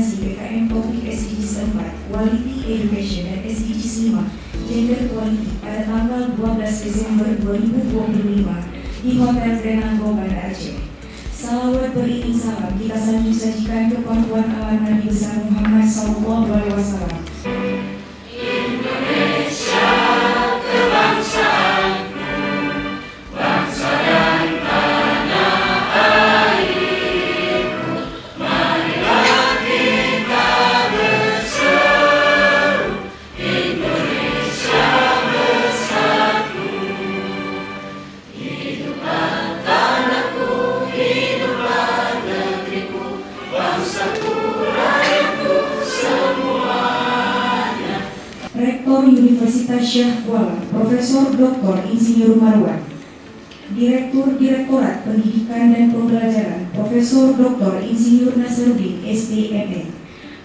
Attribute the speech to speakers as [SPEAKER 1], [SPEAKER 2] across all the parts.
[SPEAKER 1] koordinasi PKM topik SDGs 4, Quality Education dan SDGs 5, Gender Equality pada tanggal 12 Desember 2025 di Hotel Grenanggo, Banda Aceh. Salawat beriring salam kita sajikan kepada Tuhan Allah Nabi besar Muhammad SAW.
[SPEAKER 2] Indonesia kebangsaan, bangsa dan tanah airku, marilah kita berseru, Indonesia bersatu. Hiduplah tanahku, hiduplah negeriku, bangsaku, rakyatku semuanya.
[SPEAKER 1] Rektor Universitas Syah Kuala, Profesor Dr. Insinyur Marwan. Direktur Direktorat Pendidikan dan Pembelajaran, Profesor Dr. Insinyur Nasruddin, SDMN.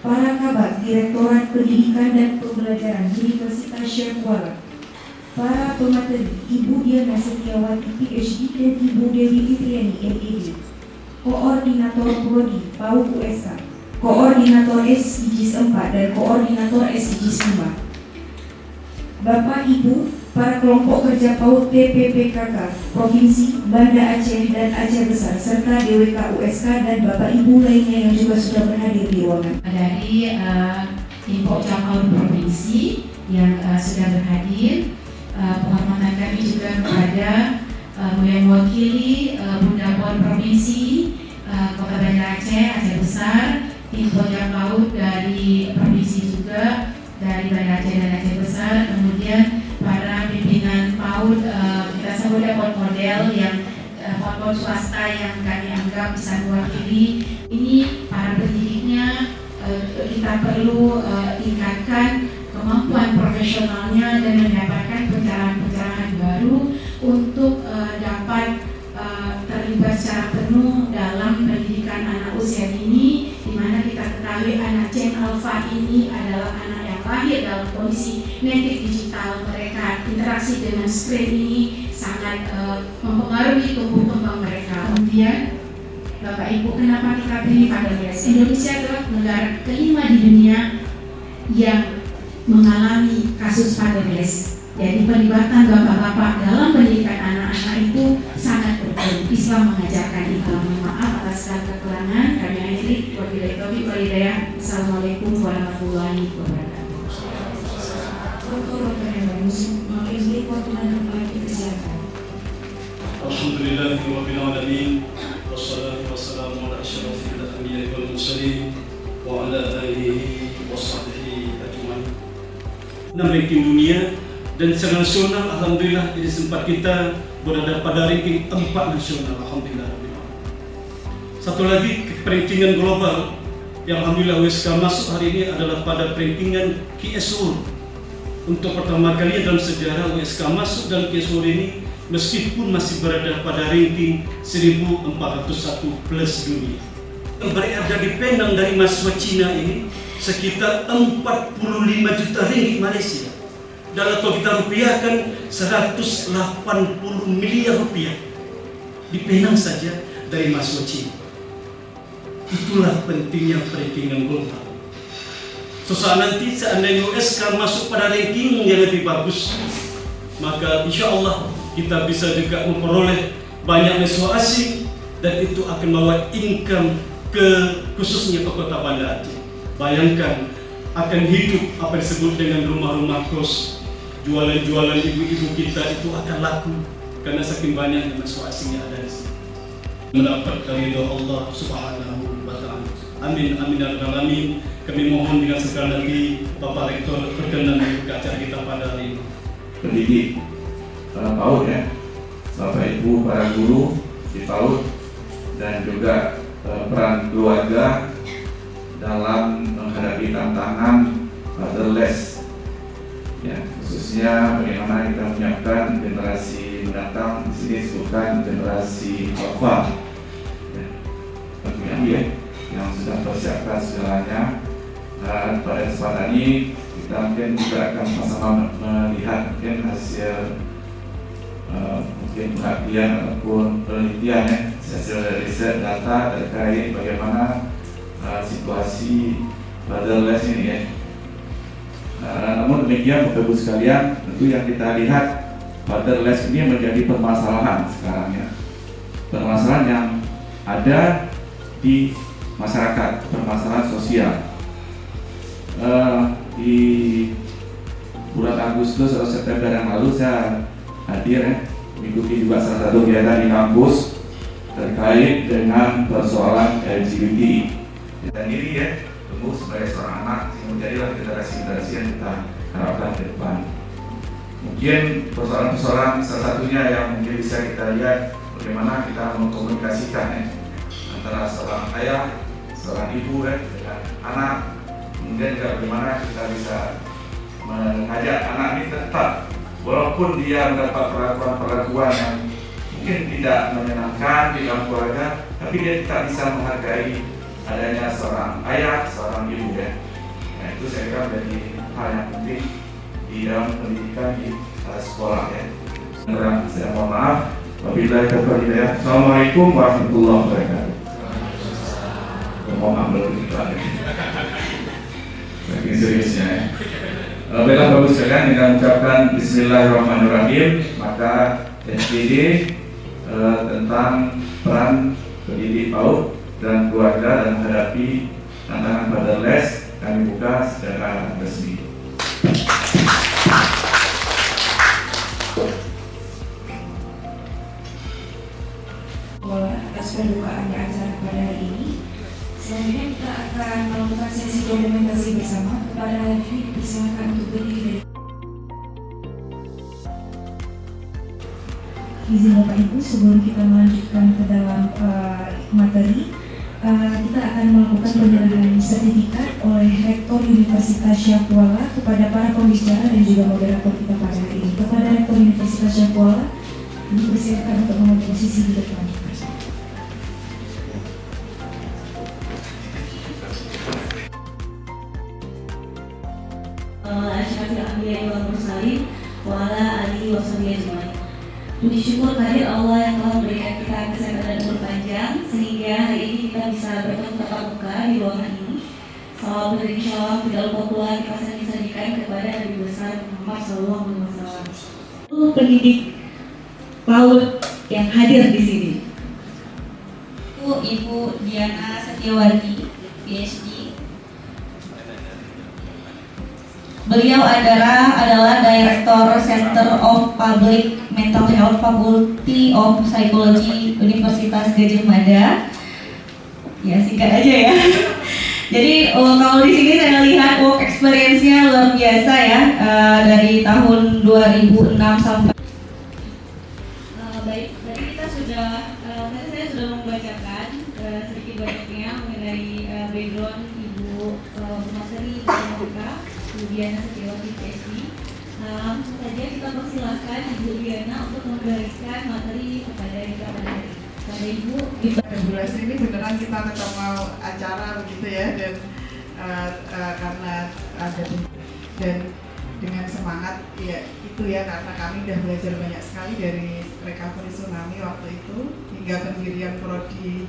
[SPEAKER 1] Para Kabak Direktorat Pendidikan dan Pembelajaran Universitas Syah Kuala. Para pemateri, Ibu Diana Setiawati, PhD, dan Ibu Dewi Fitriani, MEd. Koordinator Prodi, PAUD USK. Koordinator SDGs 4 dan Koordinator SDGs 5. Bapak Ibu, para kelompok kerja PAUD PPPKK, Provinsi, Banda Aceh dan Aceh Besar, serta DWK USK dan Bapak Ibu lainnya yang juga sudah berhadir di ruangan.
[SPEAKER 3] Dari Impokja PAUD Provinsi yang sudah berhadir, penghormatan kami juga kepada yang mewakili Bunda PAUD Provinsi, Kota Banda Aceh, Aceh Besar, Impokja PAUD dari Provinsi juga, dari Banda Aceh dan Aceh Besar, kemudian para pimpinan PAUD, kita sebut PAUD model yang PAUD swasta yang kami anggap bisa mewakili. Ini para pendidiknya, kita perlu tingkatkan kemampuan profesionalnya dan mendapatkan pencerahan-pencerahan baru untuk dapat terlibat secara penuh dalam pendidikan anak usia dini, di mana kita ketahui anak Gen Alpha ini adalah anak yang lahir dalam kondisi native digital. Mereka interaksi dengan screen ini sangat mempengaruhi tumbuh kembang mereka. Kemudian Bapak Ibu, kenapa kita pilih fatherless? Indonesia adalah negara kelima di dunia yang mengalami kasus fatherless. Jadi pelibatan bapak-bapak dalam pendidikan anak-anak itu sangat penting. Islam mengajarkan itu. Mohon maaf atas segala kekurangan. Kami akhiri. Wabillahi taufiq wal hidayah. Assalamualaikum warahmatullahi wabarakatuh.
[SPEAKER 4] Alhamdulillahirabbil alamin. Wassalatu wassalamu ala asyrafil anbiya'i wal mursalin wa ala alihi wa sahbihi ajmain. Ranking dunia dan secara nasional, alhamdulillah ini sempat kita berada pada ranking 4 nasional, alhamdulillah. Satu lagi rankingan global yang alhamdulillah USK masuk hari ini adalah pada rankingan QS World. Untuk pertama kali dalam sejarah USK masuk dalam QS World ini, meskipun masih berada pada ranking 1401 plus dunia. Yang berada di Penang dari mahasiswa Cina ini sekitar 45 juta ringgit Malaysia. Dan kalau kita rupiahkan 180 miliar rupiah di Penang saja dari mahasiswa Cina. Itulah pentingnya rankingan global. Sesaat nanti seandainya USK masuk pada ranking yang lebih bagus, maka insya Allah kita bisa juga memperoleh banyak mahasiswa asing dan itu akan membawa income ke khususnya ke Kota Banda Aceh. Bayangkan akan hidup apa yang disebut dengan rumah-rumah kos, jualan-jualan ibu-ibu kita itu akan laku karena saking banyaknya mahasiswa asing yang ada di sini. Mendapat ridho Allah Subhanahu wa Ta'ala. Amin amin ya rabbal alamin. Kami mohon dengan segala hati Bapak Rektor berkenan membuka acara kita pada hari ini.
[SPEAKER 5] Pendidik PAUD ya, Bapak Ibu para guru di PAUD dan juga peran keluarga dalam menghadapi tantangan fatherless ya, khususnya bagaimana kita menyiapkan generasi mendatang. Di sini disebutkan generasi alpha ya, tentunya ya, yang sudah persiapkan segalanya. Dan pada kesempatan ini kita mungkin juga akan sama-sama melihat mungkin hasil mungkin pengabdian ataupun penelitian ya, hasil riset data terkait bagaimana situasi fatherless ini ya. Namun demikian Bapak Ibu sekalian, tentu yang kita lihat fatherless ini menjadi permasalahan sekarang ya. Permasalahan yang ada di masyarakat, permasalahan sosial. Di bulan Agustus atau September yang lalu saya hadir ya, mengikuti juga salah satu kegiatan di kampus terkait dengan persoalan LGBT. Dan ini ya, tumbuh sebagai seorang anak yang menjadilah generasi-generasi yang kita harapkan ke depan. Mungkin persoalan-persoalan salah satunya yang mungkin bisa kita lihat bagaimana kita mengkomunikasikan ya, antara seorang ayah, seorang ibu ya, dengan anak. Kemudian juga bagaimana kita bisa mengajak anak ini tetap, walaupun dia mendapat perlakuan-perlakuan yang mungkin tidak menyenangkan di dalam keluarga, tapi dia tetap bisa menghargai adanya seorang ayah, seorang ibu ya. Nah itu saya kira menjadi hal yang penting di dalam pendidikan di sekolah ya. Saya mohon maaf. Wabillahi taufiq hidayah. Assalamualaikum warahmatullahi wabarakatuh. Mohon maaf berikutnya. Saking seriusnya ya. Baiklah Bapak Ibu sekalian, dengan mengucapkan Bismillahirrahmanirrahim, maka SPD tentang peran pendidik PAUD dan keluarga dalam menghadapi tantangan fatherless kami buka secara resmi.
[SPEAKER 1] Atas pembukaan acara pada hari ini. Selanjutnya kita akan melakukan sesi dokumentasi bersama. Kepada Hafid dipersilakan untuk berdiri. Izin Bapak Ibu, sebelum kita melanjutkan ke dalam materi, kita akan melakukan penyerahan sertifikat oleh Rektor Universitas Syah Kuala kepada para pembicara dan juga moderator kita pada hari ini. Kepada Rektor Universitas Syah Kuala, dipersilakan untuk mengambil posisi di depan.
[SPEAKER 2] Puji syukur kehadirat Allah yang telah memberikan kita kesehatan dan umur panjang sehingga hari ini kita bisa bertemu tatap muka di ruangan ini. Salam dan insyaallah tidak lupa pula kita sajikan kepada Nabi besar Muhammad SAW. Pendidik PAUD yang hadir di sini. Ibu Diana Setiawati, PhD. Beliau adalah Director Center of Public Mental Health Faculty of Psychology Universitas Gadjah Mada. Ya singkat aja ya. Jadi kalau di sini saya lihat work experience-nya luar biasa ya, dari tahun 2006 sampai. Baik, tadi kita sudah, tadi saya sudah membacakan sedikit banyaknya mengenai background Ibu Maseri Muhammad Diana Setiawati PhD. Langsung saja kita persilahkan Ibu Diana untuk memberikan materi kepada kita pada hari ini. Pada Ibu,
[SPEAKER 6] regulasi ini beneran kita ketemu acara begitu ya, dan karena ada dan dengan semangat ya itu ya, karena kami udah belajar banyak sekali dari recovery tsunami waktu itu hingga pendirian prodi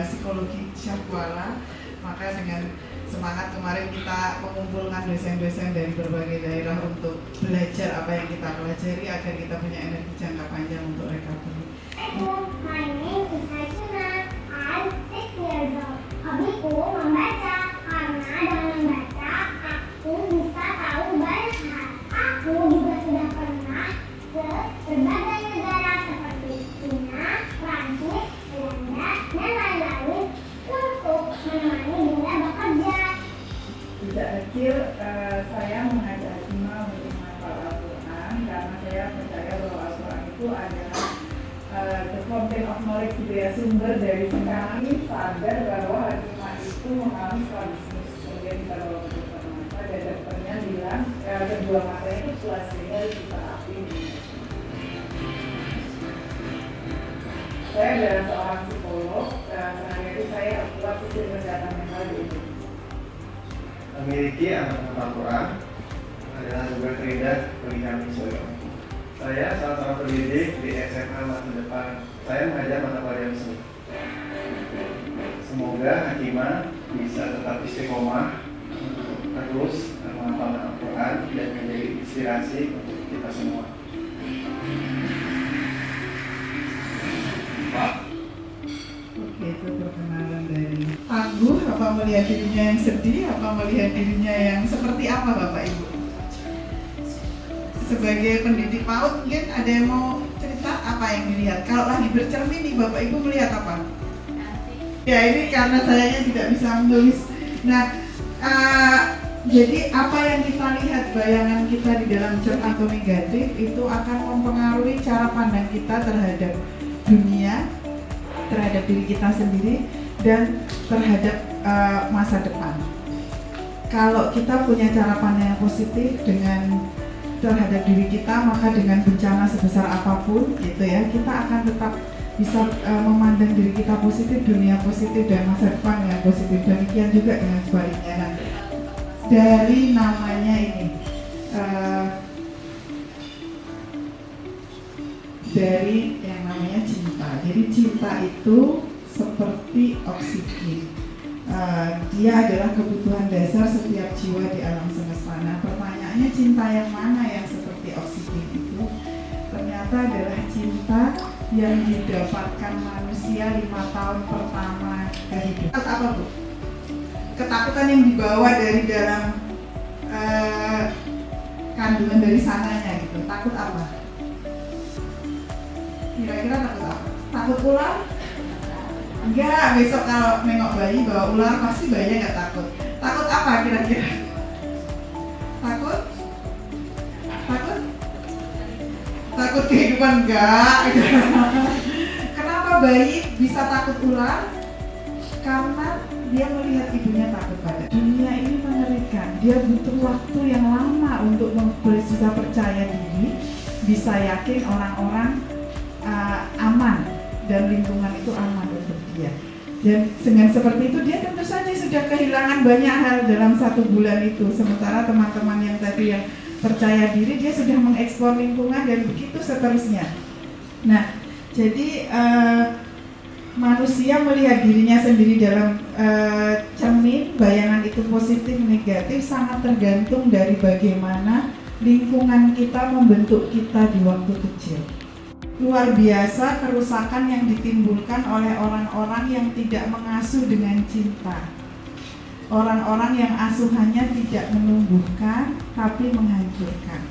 [SPEAKER 6] psikologi Syah Kuala. Maka dengan semangat kemarin kita mengumpulkan dosen-dosen dari berbagai daerah untuk belajar apa yang kita pelajari agar kita punya energi jangka panjang untuk recovery.
[SPEAKER 7] My name is Haikuna. I'm 6 years old. Hobiku membaca, karena dengan membaca aku bisa tahu banyak hal. Aku juga sudah pernah ke berbagai negara seperti China, Prancis, Belanda, dan lain-lain untuk menemani Bunda bekerja.
[SPEAKER 6] Sejak kecil saya mengajak Asma untuk menghafal Al-Quran karena saya percaya bahwa Al-Quran itu adalah the fountain of knowledge, gitu ya, sumber dari segala. Kami sadar bahwa Asma itu mengalami strabismus, kemudian kita bawa ke dokter mata dan dokternya bilang kedua matanya itu plus, sehingga kita api. Saya adalah seorang psikolog, sehari-hari saya buat sistem kesehatan mental di Indonesia.
[SPEAKER 8] Memiliki anak Al-Quran adalah juga keringat bagi kami semua. Saya salah seorang pendidik di SMA masa depan. Saya mengajar mata pelajaran seni. Semoga Hakimah bisa tetap istiqomah terus menghafal Al-Quran dan menjadi inspirasi untuk kita semua. Pak.
[SPEAKER 6] Oke, itu perkenalan dari tangguh, apa melihat dirinya yang sedih, apa melihat dirinya yang seperti apa Bapak Ibu? Sebagai pendidik PAUD mungkin ada yang mau cerita apa yang dilihat? Kalau lagi bercermin nih Bapak Ibu melihat apa? Ya ini karena sayanya tidak bisa menulis. Nah, jadi apa yang kita lihat, bayangan kita di dalam cermin atau negatif itu akan mempengaruhi cara pandang kita terhadap dunia, terhadap diri kita sendiri, dan terhadap masa depan. Kalau kita punya cara pandang yang positif dengan terhadap diri kita, maka dengan bencana sebesar apapun gitu ya, kita akan tetap bisa memandang diri kita positif, dunia positif, dan masa depan yang positif. Demikian juga dengan sebaliknya. Nah, dari namanya ini dari yang namanya cinta. Jadi cinta itu seperti oksigen. Dia adalah kebutuhan dasar setiap jiwa di alam semesta. Nah, pertanyaannya cinta yang mana yang seperti oksigen itu? Ternyata adalah cinta yang didapatkan manusia 5 tahun pertama kehidupan. Apa Bu? Ketakutan yang dibawa dari dalam kandungan dari sananya gitu. Takut apa? Kira-kira takut apa? Takut ular? Enggak, besok kalau nengok bayi bawa ular pasti bayinya nggak takut. Takut apa kira-kira? Takut? Takut? Takut kehidupan enggak? Kenapa bayi bisa takut ular? Karena dia melihat ibunya takut pada. Dunia ini mengerikan. Dia butuh waktu yang lama untuk bisa percaya diri, bisa yakin orang-orang aman dan lingkungan itu aman untuk dia. Dan dengan seperti itu dia tentu saja sudah kehilangan banyak hal dalam 1 bulan itu. Sementara teman-teman yang tadi yang percaya diri, dia sudah mengeksplor lingkungan dan begitu seterusnya. Nah, jadi manusia melihat dirinya sendiri dalam cermin, bayangan itu positif negatif sangat tergantung dari bagaimana lingkungan kita membentuk kita di waktu kecil. Luar biasa kerusakan yang ditimbulkan oleh orang-orang yang tidak mengasuh dengan cinta. Orang-orang yang asuhannya tidak menumbuhkan tapi menghancurkan.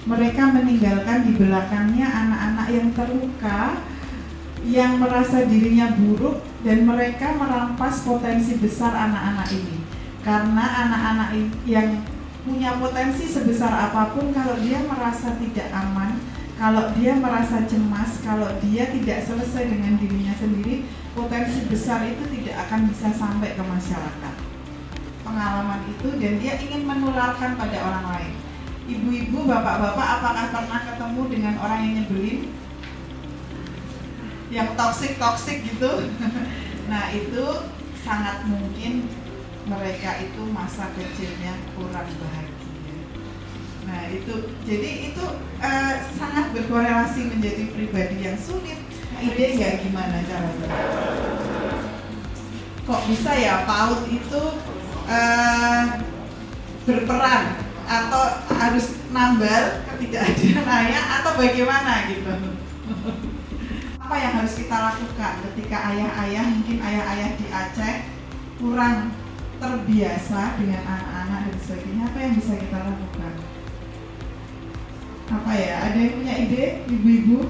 [SPEAKER 6] Mereka meninggalkan di belakangnya anak-anak yang terluka, yang merasa dirinya buruk, dan mereka merampas potensi besar anak-anak ini. Karena anak-anak yang punya potensi sebesar apapun, kalau dia merasa tidak aman, kalau dia merasa cemas, kalau dia tidak selesai dengan dirinya sendiri, potensi besar itu tidak akan bisa sampai ke masyarakat. Pengalaman itu, dan dia ingin menularkan pada orang lain. Ibu-ibu, bapak-bapak, apakah pernah ketemu dengan orang yang nyebelin? Yang toksik gitu? Nah, itu sangat mungkin mereka itu masa kecilnya kurang bahagia. Nah itu, jadi itu sangat berkorelasi menjadi pribadi yang sulit. Ide nggak gimana caranya? Kok bisa ya PAUD itu berperan atau harus nambal ketidakadilan ayah atau bagaimana gitu? Apa yang harus kita lakukan ketika ayah-ayah, mungkin ayah-ayah di Aceh kurang terbiasa dengan anak-anak dan sebagainya? Apa yang bisa kita lakukan? Apa ya? Ada yang punya ide, ibu-ibu?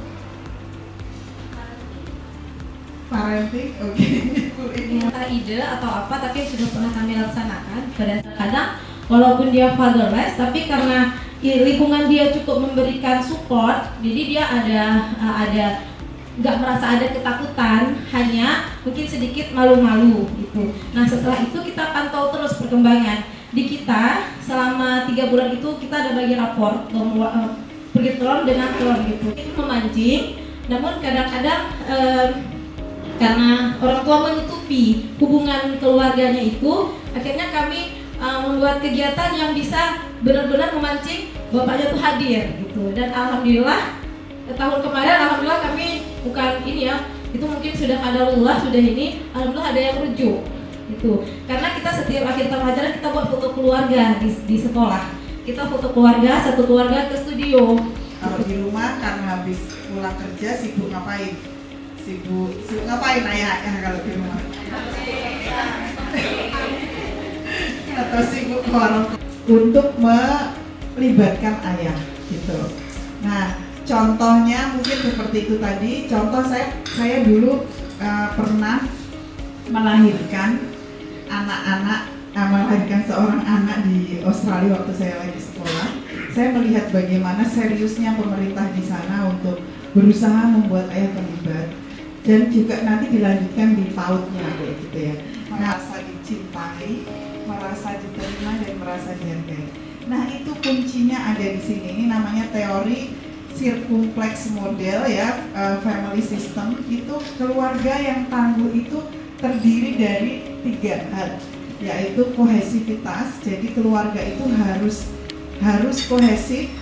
[SPEAKER 6] Parenting, oke.
[SPEAKER 9] Ide atau apa, tapi sudah pernah kami laksanakan. Kadang walaupun dia fatherless, tapi karena lingkungan dia cukup memberikan support, jadi dia ada nggak merasa ada ketakutan, hanya mungkin sedikit malu-malu gitu. Nah setelah itu kita pantau terus perkembangan di kita selama 3 bulan itu. Kita ada bagi rapor pergi telur dengan telur gitu. Itu memancing, namun kadang-kadang karena orang tua menutupi hubungan keluarganya itu, akhirnya kami membuat kegiatan yang bisa benar-benar memancing bapaknya tuh hadir gitu. Dan alhamdulillah tahun kemarin alhamdulillah kami bukan ini ya, itu mungkin sudah kadarullah, sudah ini alhamdulillah ada yang rujuk. Itu karena kita setiap akhir tahun ajaran kita buat foto keluarga di sekolah. Kita foto keluarga, satu keluarga ke studio.
[SPEAKER 6] Kalau di rumah karena habis pulang kerja sibuk ngapain? Sibuk ngapain ayah kalau di rumah? Atau sibuk ke warung untuk melibatkan ayah gitu. Nah, contohnya mungkin seperti itu tadi. Contoh saya dulu pernah melahirkan melahirkan seorang anak di Australia waktu saya lagi sekolah. Saya melihat bagaimana seriusnya pemerintah di sana untuk berusaha membuat ayah terlibat, dan juga nanti dilanjutkan di PAUD-nya kayak gitu ya. Merasa dicintai, merasa diterima, dan merasa dihargai. Nah, itu kuncinya ada di sini. Ini namanya teori circumflex model ya, family system. Itu keluarga yang tangguh itu terdiri dari 3 hal, yaitu kohesivitas. Jadi keluarga itu harus kohesif.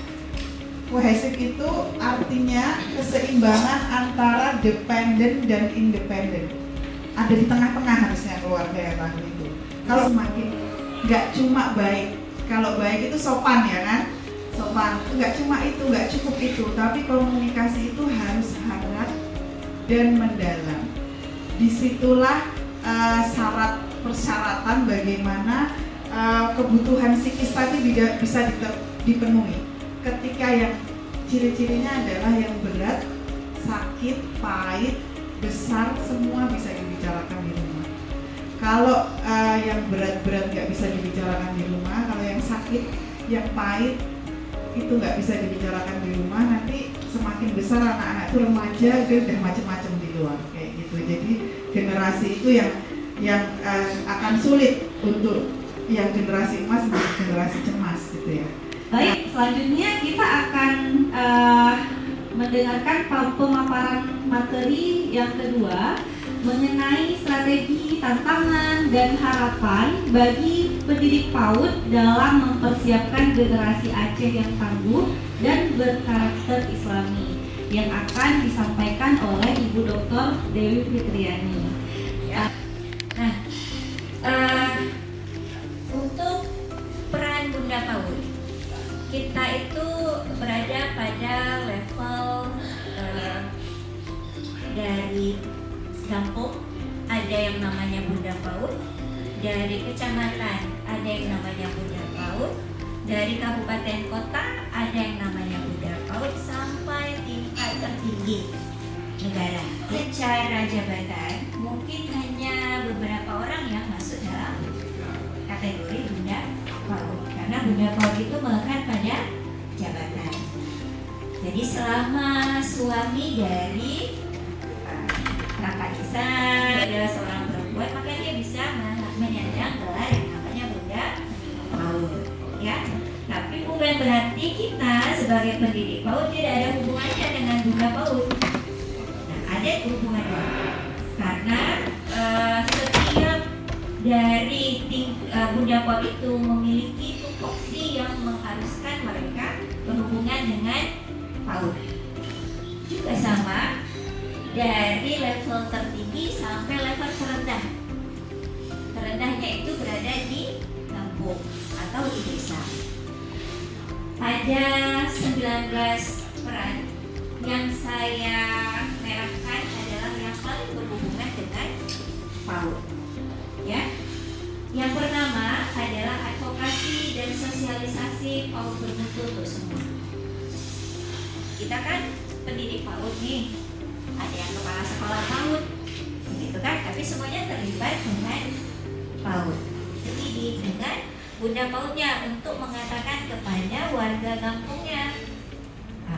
[SPEAKER 6] Kohesif itu artinya keseimbangan antara dependent dan independent. Ada di tengah-tengah harusnya keluarga yang tangguh itu. Kalau semakin nggak cuma baik, kalau baik itu sopan ya kan, sopan. Nggak cuma itu, nggak cukup itu, tapi komunikasi itu harus hangat dan mendalam. Disitulah persyaratan bagaimana kebutuhan psikis tadi bisa dipenuhi. Ketika yang ciri-cirinya adalah yang berat, sakit, pahit, besar, semua bisa dibicarakan di rumah. Kalau yang berat-berat nggak bisa dibicarakan di rumah, kalau yang sakit, yang pahit itu nggak bisa dibicarakan di rumah, nanti semakin besar anak-anak itu remaja, dia udah macam-macam di luar kayak gitu. Jadi generasi itu yang akan sulit untuk yang generasi emas menjadi generasi cemas gitu ya.
[SPEAKER 2] Baik, selanjutnya kita akan mendengarkan pemaparan materi yang kedua mengenai strategi, tantangan, dan harapan bagi pendidik PAUD dalam mempersiapkan generasi Aceh yang tangguh dan berkarakter Islami, yang akan disampaikan oleh Ibu Dr. Dewi Fitriani. Ya. Nah, untuk peran Bunda PAUD, kita itu berada pada level dari kampung, ada yang namanya Bunda PAUD, dari kecamatan ada yang namanya Bunda PAUD, dari kabupaten kota ada yang namanya Bunda PAUD, sampai tingkat tertinggi negara. Secara jabatan mungkin hanya beberapa orang yang masuk dalam kategori Bunda PAUD, karena Bunda PAUD itu melekat pada jabatan. Jadi selama suami dari kakak Isan adalah seorang perempuan, maka dia bisa menyandang gelar yang namanya Bunda PAUD, ya. Tapi bukan berarti kita sebagai pendidik PAUD tidak ada hubungannya dengan Bunda PAUD. Nah, ada hubungannya karena setiap dari Bunda PAUD itu memiliki tupoksi yang mengharuskan mereka berhubungan dengan PAUD. Juga sama dari level tertinggi sampai level terendah. Terendahnya itu berada di kampung atau di desa. Ada 19 peran yang saya merahkan adalah yang paling berhubungan dengan PAUD. Ya. Yang pertama adalah advokasi dan sosialisasi PAUD bermutu untuk semua. Kita kan pendidik PAUD nih, ada yang kepala sekolah PAUD, gitu kan? Tapi semuanya terlibat dengan PAUD. Jadi dengan Bunda PAUD-nya untuk mengatakan kepada warga kampungnya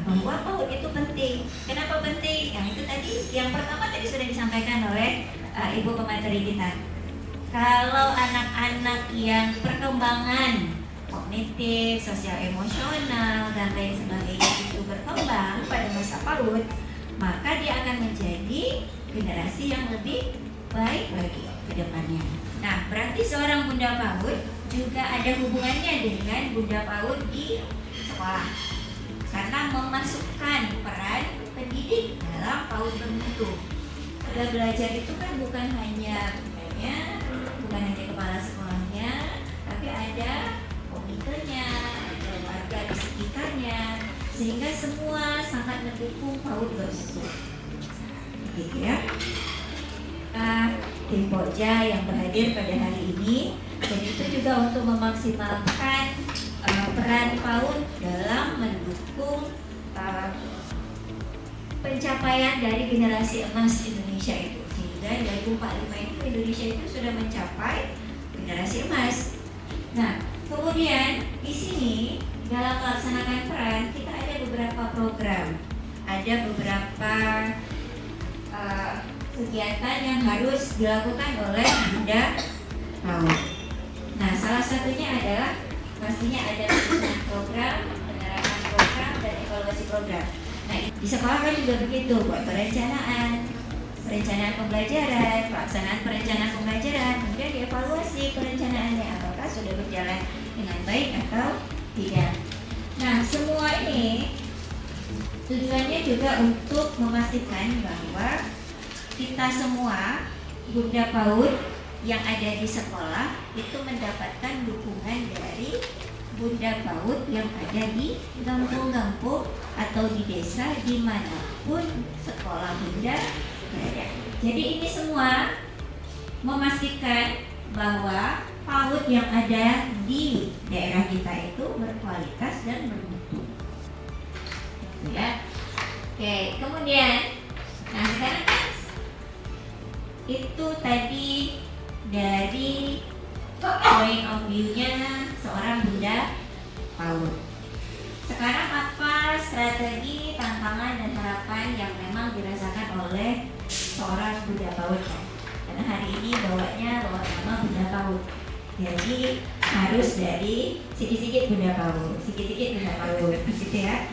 [SPEAKER 2] bahwa PAUD itu penting. Kenapa penting? Yang itu tadi, yang pertama tadi sudah disampaikan oleh Ibu pemateri kita. Kalau anak-anak yang perkembangan kognitif, sosial emosional, dan lain sebagainya itu berkembang pada masa PAUD, maka dia akan menjadi generasi yang lebih baik lagi ke depannya. Nah, berarti seorang Bunda PAUD juga ada hubungannya dengan Bunda PAUD di sekolah, karena memasukkan peran pendidik dalam PAUD bermutu. Belajar itu kan bukan hanya
[SPEAKER 10] bukan hanya kepala sekolahnya, tapi ada komikenya, ada warga di sekitarnya, sehingga semua sangat mendukung PAUD tersebut. Gitu ya. Tim Pokja yang berhadir pada hari ini, dan itu juga untuk memaksimalkan peran PAUD dalam mendukung pencapaian dari generasi emas Indonesia itu. Sehingga 2045 itu Indonesia itu sudah mencapai generasi emas. Nah, kemudian di sini dalam melaksanakan peran kita ada beberapa program, ada beberapa kegiatan yang harus dilakukan oleh Bunda PAUD. Nah, salah satunya adalah pastinya ada penyusunan program, penerapan program, dan evaluasi program. Nah, di sekolah kan juga begitu, buat perencanaan pembelajaran, pelaksanaan perencanaan pembelajaran, kemudian dievaluasi perencanaannya apakah sudah berjalan dengan baik atau tidak. Nah, semua ini tujuannya juga untuk memastikan bahwa kita semua Bunda PAUD yang ada di sekolah itu mendapatkan dukungan dari Bunda PAUD yang ada di kampung-kampung atau di desa dimanapun sekolah Bunda berada. Jadi ini semua memastikan bahwa PAUD yang ada di daerah kita itu berkualitas dan bermutu. Ya. Oke, kemudian nah sekarang kan itu tadi dari point of view-nya seorang Bunda PAUD. Sekarang apa strategi, tantangan, dan harapan yang memang dirasakan oleh seorang Bunda PAUD kan? Karena hari ini bawa nama Bunda PAUD. Jadi harus dari sikit-sikit Bunda PAUD, sikit-sikit Bunda PAUD, gitu ya.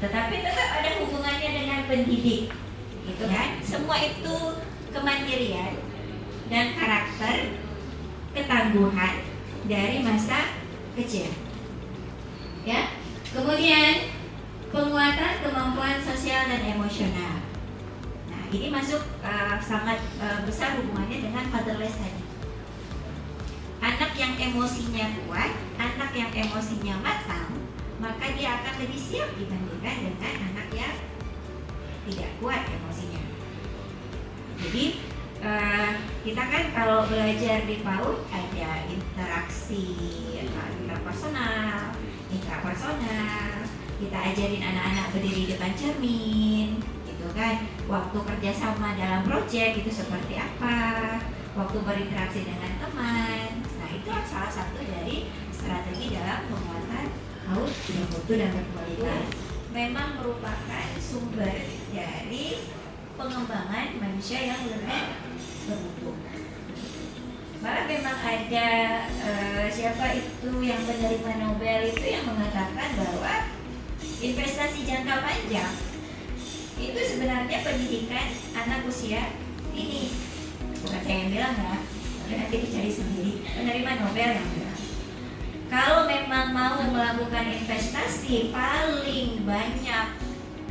[SPEAKER 10] Tetapi tetap ada hubungannya dengan pendidik, gitu kan? Semua itu kemandirian dan karakter ketangguhan dari masa kecil. Ya. Kemudian penguatan kemampuan sosial dan emosional. Nah, ini masuk sangat besar hubungannya dengan fatherless tadi. Anak yang emosinya kuat, anak yang emosinya matang, maka dia akan lebih siap dibandingkan dengan anak yang tidak kuat emosinya. Jadi kita kan kalau belajar di PAUD ada interaksi interpersonal, intrapersonal. Kita ajarin anak-anak berdiri depan cermin, gitu kan. Waktu kerjasama dalam proyek itu seperti apa, waktu berinteraksi dengan teman. Nah, itu salah satu dari strategi dalam penguatan PAUD bermutu dan berkualitas. Memang merupakan sumber dari pengembangan manusia yang lebih bermutu. Malah memang ada siapa itu yang menerima Nobel itu yang mengatakan bahwa investasi jangka panjang itu sebenarnya pendidikan anak usia ini. Bukan saya yang bilang ya, tapi nanti dicari sendiri. Penerima Nobel yang bilang kalau memang mau melakukan investasi paling banyak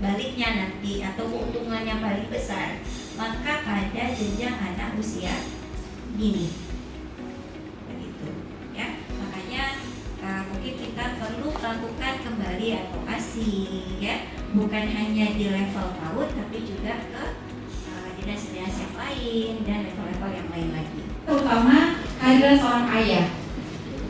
[SPEAKER 10] baliknya nanti atau keuntungannya paling besar, maka pada jenjang anak usia dini. Begitu, ya. Makanya mungkin kita perlu melakukan kembali advokasi, ya, bukan hanya di level PAUD tapi juga ke dinas-dinas yang lain dan level-level yang lain lagi.
[SPEAKER 11] Terutama kehadiran seorang ayah.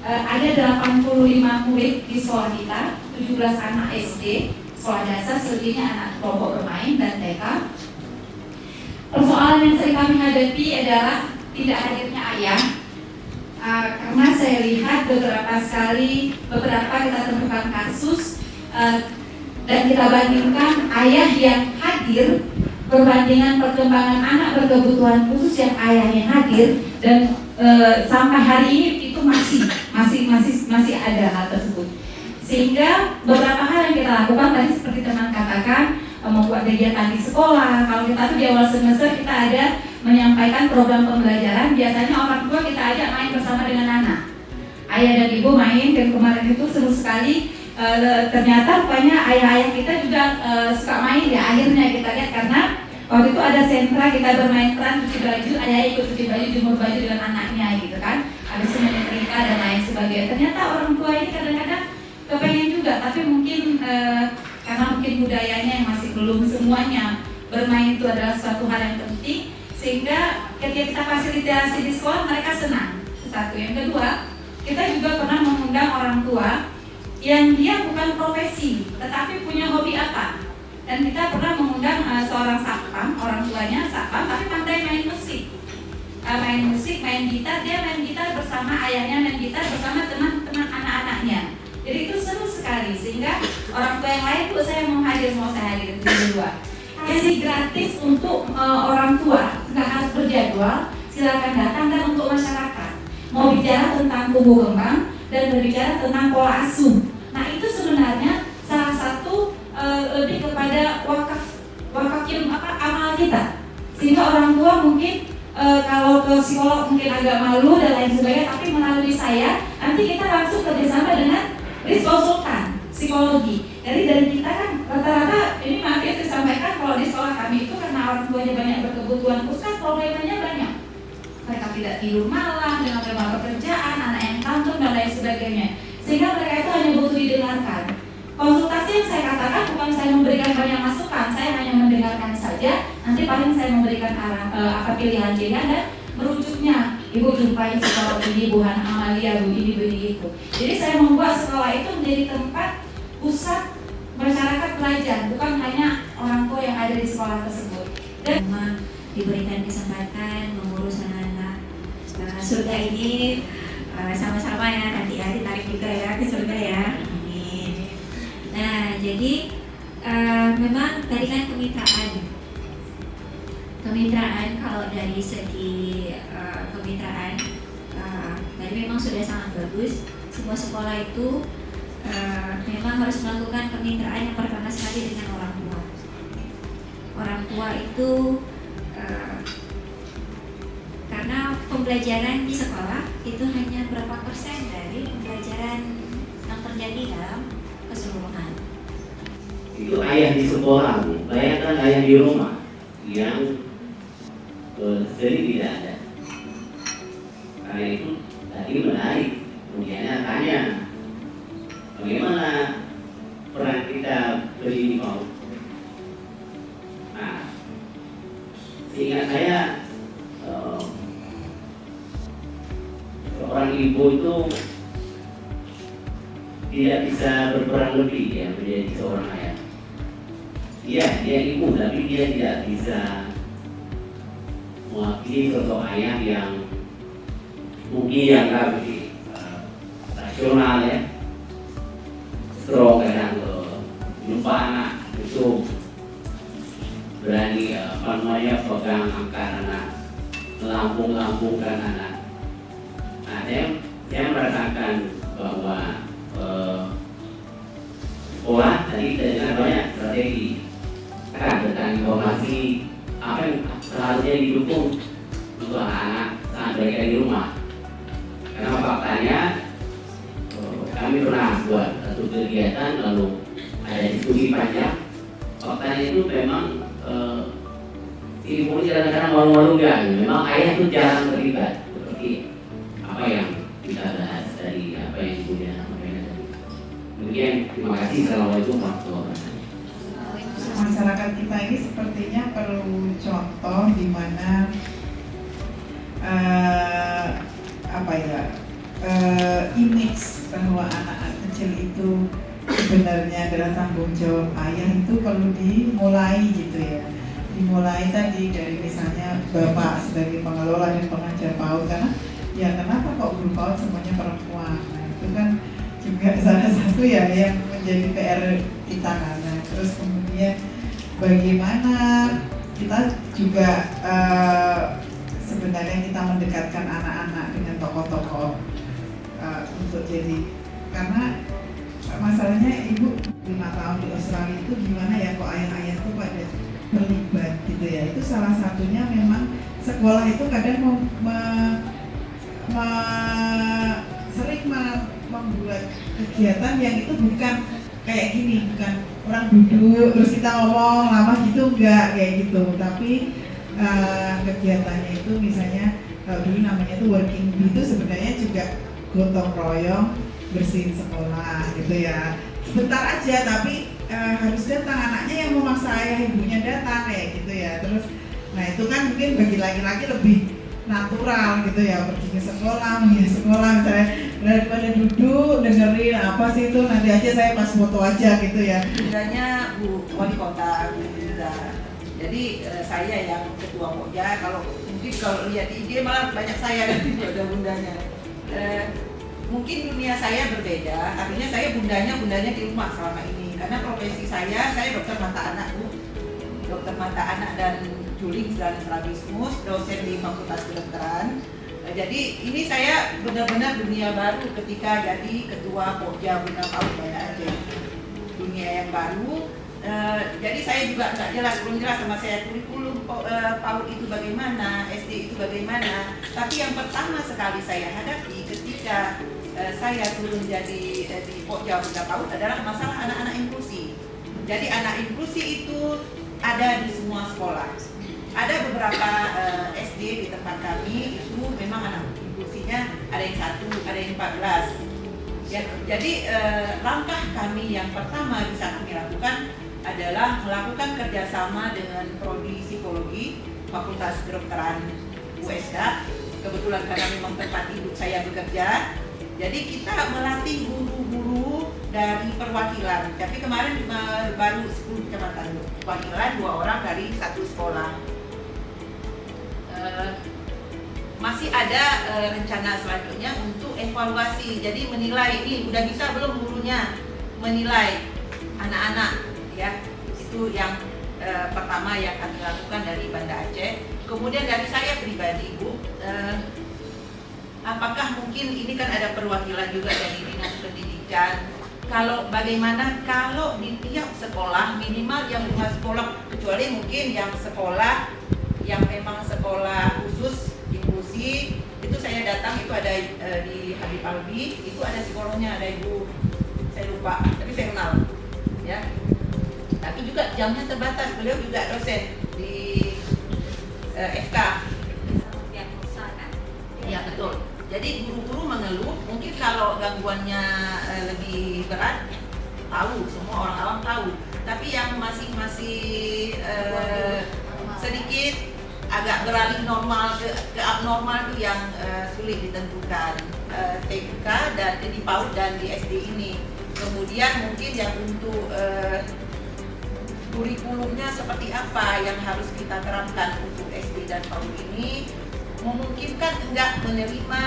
[SPEAKER 11] Ada 85 murid di sekolah kita, 17 anak SD, sekolah dasar, selebihnya anak kelompok bermain dan TK. Persoalan yang sering kami hadapi adalah tidak hadirnya ayah. Karena saya lihat beberapa kita temukan kasus dan kita bandingkan ayah yang hadir perbandingan perkembangan anak berkebutuhan khusus yang ayahnya hadir dan sampai hari ini itu masih ada hal tersebut. Sehingga beberapa hal yang kita lakukan tadi seperti teman katakan, membuat kegiatan di sekolah. Kalau kita tuh di awal semester kita ada menyampaikan program pembelajaran, biasanya orang tua kita ajak main bersama dengan anak. Ayah dan ibu main, dan kemarin itu seru sekali. Ternyata rupanya ayah-ayah kita juga suka main ya, akhirnya kita lihat karena Waktu itu ada sentra kita bermain peran cuci baju, ayah ikut cuci baju, jemur baju dengan anaknya gitu kan. Habis itu menyetrika dan lain sebagainya. Ternyata orang tua ini kadang-kadang kepengen juga, tapi mungkin karena mungkin budayanya yang masih belum semuanya bermain itu adalah suatu hal yang penting, sehingga ketika kita fasilitasi di sekolah mereka senang. Satu, yang kedua, kita juga pernah mengundang orang tua yang dia bukan profesi, tetapi punya hobi apa. Dan kita pernah mengundang seorang satpam, orang tuanya satpam, tapi pandai main musik. Main gitar, dia main gitar bersama ayahnya, main gitar bersama teman-teman anak-anaknya. Jadi itu seru sekali, sehingga orang tua yang lain, Bu, saya mau saya hadir berdua. Jadi gratis untuk orang tua, nggak harus berjadwal, silakan datang. Dan untuk masyarakat, mau bicara tentang tumbuh kembang dan berbicara tentang pola asuh. Nah itu sebenarnya salah satu lebih kepada wakaf amal kita, sehingga orang tua mungkin kalau ke psikolog mungkin agak malu dan lain sebagainya, tapi melalui saya nanti kita langsung kerjasama dengan konsultan psikologi. Jadi dari kita kan rata-rata ini maaf ya saya sampaikan, kalau di sekolah kami itu karena orang tuanya banyak berkebutuhan khusus, problemanya banyak. Mereka tidak tidur malam dengan tema pekerjaan, anak yang tantrum dan lain sebagainya, sehingga mereka itu hanya butuh didengarkan. Konsultasi yang saya katakan bukan saya memberikan banyak masukan, saya hanya mendengarkan saja. Nanti paling saya memberikan pilihan-pilihan dan merujuknya. Ibu jumpai sekolah ini, Bu Hana Amalia, Bu ini, Bu ini itu. Jadi saya membuat sekolah itu menjadi tempat pusat masyarakat belajar, bukan hanya orang tua yang ada di sekolah tersebut. Dan
[SPEAKER 10] diberikan kesempatan mengurus anak-anak surga ini sama-sama ya, nanti ya ditarik juga ya ke surga ya. Amin. Nah jadi memang tadi kan kemitraan kalau dari segi kemitraan tadi memang sudah sangat bagus. Sebuah sekolah itu memang harus melakukan kemitraan yang pertama sekali dengan orang tua. Orang tua itu karena pembelajaran di sekolah itu hanya berapa persen dari pembelajaran yang terjadi dalam keseluruhan.
[SPEAKER 12] Itu ayah di sekolah, Bu. Bayangkan ayah di rumah yang sering tidak ada. Karena itu tadi menarik, kemudian tanya bagaimana peran kita beri mau. Nah, sehingga saya seorang ibu itu tidak bisa berperan lebih ya menjadi seorang ayah. Iya, dia ibu, tapi dia tidak bisa mewakili sosok ayah yang mungkin yang lebih rasional ya, strong kadang lupa anak itu berani pegang angkat anak, melampung-lampungkan anak. Nah, saya merasakan bahwa sekolah tadi dengan banyak strategi tentang informasi apa yang seharusnya didukung untuk anak-anak saat mereka di rumah. Karena faktanya kami pernah buat satu kegiatan lalu ada diskusi panjang. Faktanya itu memang ibu kadang-kadang malu-malu ya. Memang ayah itu jarang terlibat seperti apa yang kita bahas dari apa yang ibunya sampaikan tadi. Demikian, terima kasih. Assalamualaikum warahmatullahi wabarakatuh.
[SPEAKER 6] Masyarakat kita ini sepertinya perlu contoh di mana image bahwa anak-anak kecil itu sebenarnya adalah tanggung jawab ayah itu perlu dimulai gitu ya. Dimulai tadi dari misalnya Bapak sebagai pengelola dan pengajar PAUD, karena ya kenapa kok guru PAUD semuanya perempuan. Nah, itu kan juga salah satu ya yang menjadi PR kita kan. Nah, terus kemudian bagaimana kita juga sebenarnya kita mendekatkan anak-anak dengan tokoh-tokoh untuk jadi, karena masalahnya ibu 5 tahun di Australia itu gimana ya kok ayah-ayah itu pada terlibat gitu ya. Itu salah satunya memang sekolah itu kadang sering membuat kegiatan yang itu bukan kayak gini, bukan orang duduk terus kita ngomong lama gitu, enggak kayak gitu. Tapi kegiatannya itu misalnya kalau dulu namanya itu working bee, itu sebenarnya juga gotong royong bersihin sekolah gitu ya. Sebentar aja tapi harus datang, anaknya yang memaksa ayah ibunya datang kayak gitu ya. Terus nah itu kan mungkin bagi laki-laki lebih natural gitu ya, pergi ke sekolah, ya sekolah misalnya, daripada duduk dengerin apa sih itu, nanti aja saya pas foto aja gitu ya.
[SPEAKER 13] Bundanya Bu Wali Kota Bu Liza. Jadi saya yang ketua Pokja, kalau mungkin kalau lihat di IG malah banyak saya daripada bundanya. Mungkin dunia saya berbeda, artinya saya bundanya di rumah selama ini, karena profesi saya dokter mata anak Bu, dokter mata anak dan Juling dan strabismus, dosen di Fakultas Kedokteran. Jadi ini saya benar-benar dunia baru ketika jadi ketua Pokja Bunda PAUD Banda Aceh. Dunia yang baru. Jadi saya juga belum jelas sama saya kurikulum PAUD itu bagaimana, SD itu bagaimana. Tapi yang pertama sekali saya hadapi ketika saya turun jadi di Pokja Bunda PAUD adalah masalah anak-anak inklusi. Jadi anak inklusi itu ada di semua sekolah. Ada beberapa SD di tempat kami itu memang anak inklusinya ada yang 1, ada yang 14. Ya, jadi langkah kami yang pertama bisa kami lakukan adalah melakukan kerjasama dengan Prodi Psikologi Fakultas Kedokteran USK. Kebetulan karena memang tempat hidup saya bekerja, jadi kita melatih guru-guru dari perwakilan. Tapi kemarin baru 10 kecamatan perwakilan, 2 orang dari 1 sekolah. Masih ada rencana selanjutnya untuk evaluasi, jadi menilai ini udah bisa belum gurunya menilai anak-anak ya. Itu yang pertama yang kami lakukan dari Banda Aceh. Kemudian dari saya pribadi Bu, apakah mungkin ini kan ada perwakilan juga dari Dinas Pendidikan, bagaimana kalau di tiap sekolah minimal yang 5 sekolah, kecuali mungkin yang sekolah yang memang sekolah khusus inklusi itu saya datang, itu ada di Habib Albi, itu ada psikolognya, ada Ibu saya lupa tapi saya kenal ya, tapi juga jamnya terbatas, beliau juga dosen di FK ya betul. Jadi guru-guru mengeluh, mungkin kalau gangguannya lebih berat tahu, semua orang awam tahu, tapi yang masih sedikit agak beralih normal ke abnormal itu yang sulit ditentukan, TK dan di PAUD dan di SD ini. Kemudian mungkin yang untuk kurikulumnya seperti apa yang harus kita terapkan untuk SD dan PAUD ini, memungkinkan enggak menerima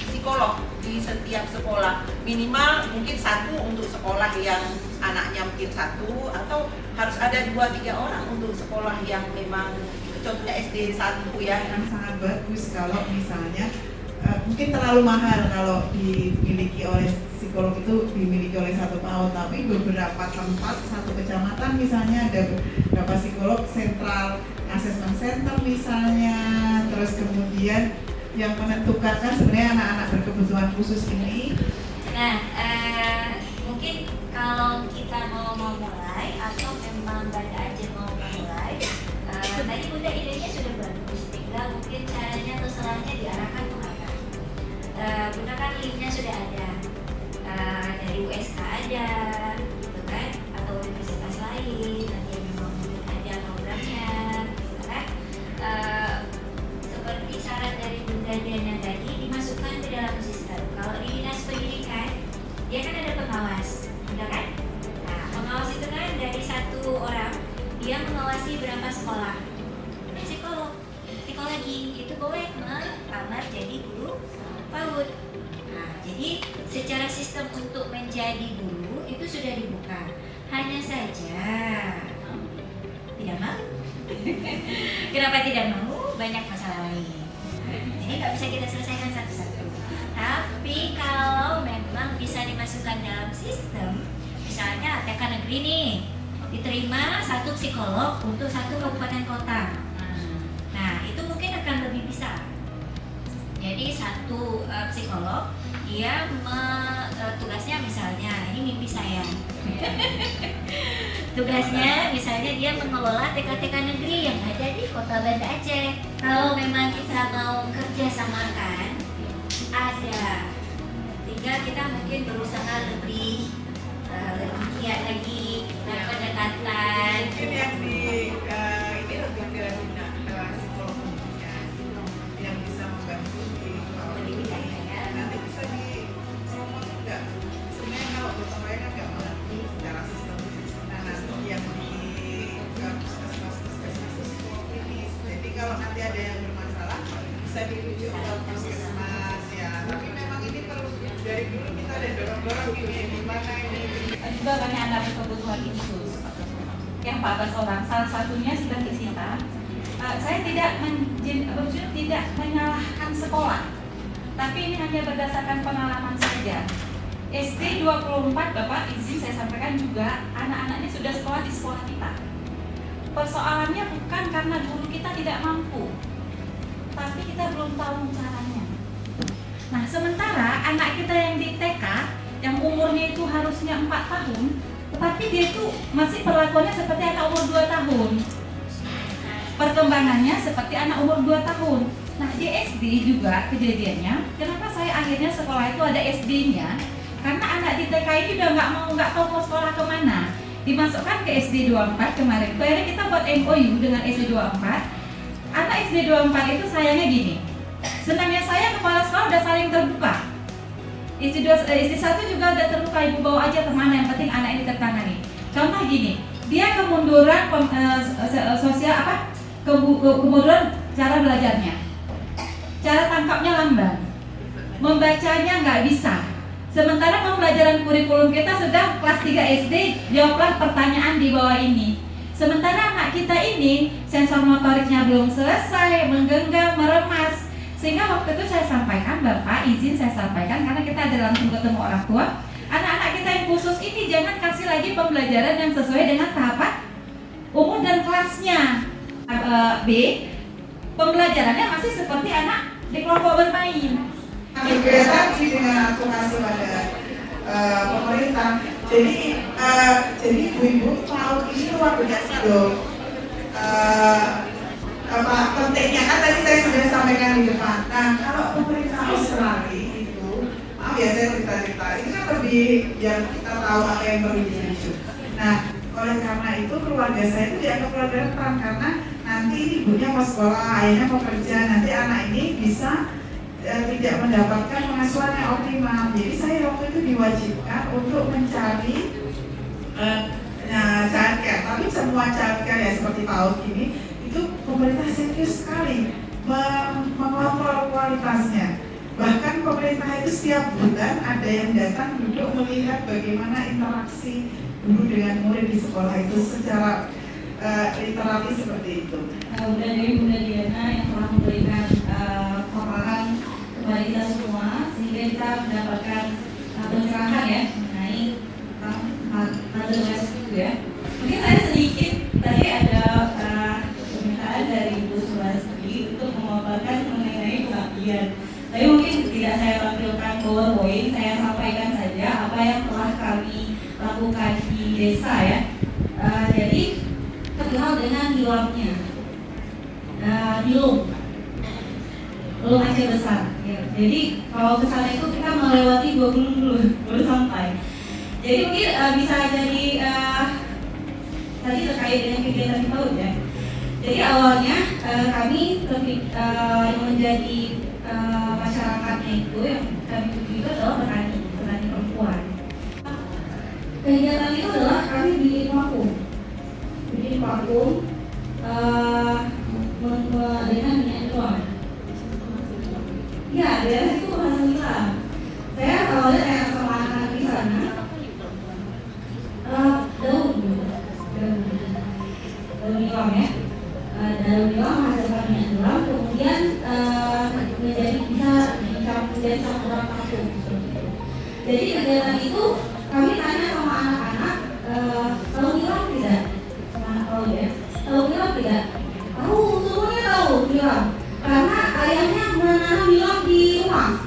[SPEAKER 13] psikolog di setiap sekolah, minimal mungkin 1 untuk sekolah yang anaknya mungkin 1, atau harus ada 2-3 orang untuk sekolah yang memang contohnya SD 1 ya.
[SPEAKER 6] Yang sangat bagus kalau misalnya mungkin terlalu mahal kalau dimiliki oleh psikolog, itu dimiliki oleh 1 PAUD, tapi beberapa tempat, 1 kecamatan misalnya ada beberapa psikolog sentral, assessment center misalnya. Terus kemudian yang menentukan kan sebenarnya anak-anak berkebutuhan khusus ini.
[SPEAKER 10] Nah, mungkin kalau kita mau memulai atau memang Banda Aceh mau memulai, tadi Bunda idenya sudah bagus, tinggal mungkin caranya atau salahnya diarahkan kemana. Bunda kan linknya sudah ada, dari USK ada, gitu kan, atau universitas lain, nanti memang mungkin ada programnya, gitu kan. Seperti saran dari Bunda Diana tadi, dimasukkan ke dalam sistem. Kalau di Dinas Pendidikan, dia kan ada pengawas, benar kan? Nah, pengawas itu kan dari 1 orang, dia mengawasi berapa sekolah. Psikologi itu boleh melamar jadi guru PAUD. Nah, jadi secara sistem untuk menjadi guru itu sudah dibuka. Hanya saja tidak mau. Kenapa tidak mau? Banyak masalah lain. Jadi nggak bisa kita selesaikan satu-satu. Tapi kalau memang bisa dimasukkan dalam sistem, misalnya TK negeri nih, diterima 1 psikolog untuk 1 kabupaten kota. Nah, itu mungkin akan lebih bisa. Jadi 1 psikolog dia tugasnya misalnya, ini mimpi saya. Tugasnya misalnya dia mengelola TK-TK negeri yang ada di Kota Banda Aceh. Kalau memang kita mau kerja samakan, ada. Tinggal kita mungkin berusaha lebih giat lagi pendekatan.
[SPEAKER 6] Mungkin yang di ini lebih ke psikologinya yang bisa membantu di pendidikan ya. Nanti bisa dipromot juga. Sebenarnya kalau gotong royong kan nggak mengerti secara sistematis. Nah, nanti yang di puskesmas itu psikologis. Jadi kalau nanti ada yang bermasalah bisa dirujuk ke puskesmas ya. Tapi memang ini perlu dari dulu kita ada dorong-dorong gini, gimana ini.
[SPEAKER 11] Juga banyak anak berkebutuhan khusus yang 14 orang, salah satunya sudah disita. Saya tidak menyalahkan sekolah, tapi ini hanya berdasarkan pengalaman saja. SD 24 Bapak izin saya sampaikan juga, anak-anaknya sudah sekolah di sekolah kita. Persoalannya bukan karena guru kita tidak mampu, tapi kita belum tahu caranya. Nah, sementara anak kita yang di TK yang umurnya itu harusnya 4 tahun, tetapi dia itu masih perlakuannya seperti anak umur 2 tahun. Perkembangannya seperti anak umur 2 tahun. Nah, di SD juga kejadiannya, kenapa saya akhirnya sekolah itu ada SD-nya? Karena anak di TK ini udah nggak tahu mau sekolah kemana. Dimasukkan ke SD 24 kemarin. Akhirnya kita buat MOU dengan SD 24. Anak SD 24 itu sayangnya gini. Senangnya saya kepala sekolah udah saling terbuka. SD 1 juga udah terbuka, ibu bawa aja kemana, yang penting anak ini tertangani. Contoh gini, dia kemunduran sosial kemunduran cara belajarnya, cara tangkapnya lamban, membacanya nggak bisa. Sementara pembelajaran kurikulum kita sudah kelas 3 SD, jawablah pertanyaan di bawah ini. Sementara anak kita ini sensor motoriknya belum selesai, menggenggam, meremas. Sehingga waktu itu saya sampaikan, Bapak izin saya sampaikan, karena kita ada langsung ketemu orang tua, anak-anak kita yang khusus ini jangan kasih lagi pembelajaran yang sesuai dengan tahapan umur dan kelasnya. B, pembelajarannya masih seperti anak di kelompok bermain.
[SPEAKER 6] Kelihatan sih dengan advokasi pada pemerintah. Jadi ibu-ibu tahu ini luar biasa loh. Pentingnya kan tadi saya sudah sampaikan di depan. Nah, kalau pemerintah Australia itu, maaf ya saya cerita-cerita, ini kan lebih yang kita tahu apa yang perlu diaju. Nah, oleh karena itu keluarga saya itu dianggap keluarga rentan karena nanti ibunya mau sekolah, ayahnya mau kerja, nanti anak ini bisa tidak mendapatkan pengasuhan yang optimal. Jadi saya waktu itu diwajibkan untuk mencari childcare, tapi semua childcare ya seperti PAUD ini itu pemerintah serius sekali mengontrol kualitasnya. Bahkan pemerintah itu setiap bulan ada yang datang duduk melihat bagaimana interaksi guru dengan murid di sekolah itu secara literally seperti itu.
[SPEAKER 2] Bunda Dewi, Bunda Diana yang telah memberikan paparan kepada kita semua sehingga kita mendapatkan pencerahan ya mengenai mother rescue ya. Mungkin saya sedikit tadi ada permintaan dari Ibu Suwasti untuk memaparkan mengenai pengabdian. Tapi mungkin tidak saya tampilkan PowerPoint, saya sampaikan saja apa yang telah kami lakukan di desa ya. Jadi terkenal dengan hilangnya Dilung Aceh besar ya. Jadi kalau ke sana itu kita melewati 2 bulan dulu baru sampai. Jadi mungkin bisa jadi tadi terkait dengan kegiatan PAUD ya. Jadi awalnya kami yang menjadi masyarakatnya itu yang kami tuju itu adalah petani perempuan. Kegiatan itu adalah kami di vakum dengan minyak doang. Ya, daerah itu alhamdulillah. Saya awalnya saya sama anak di sana. Daun nilam ya. Daun nilam menghasilkan minyak doang, kemudian menjadi bisa menjadi campuran vakum. Jadi kegiatan itu kami tanya sama anak-anak, tahu nilam tidak? Tahu ya? Tahu nilam tidak? Tahu, semuanya tahu nilam. Karena ayahnya menanam nilam di rumah.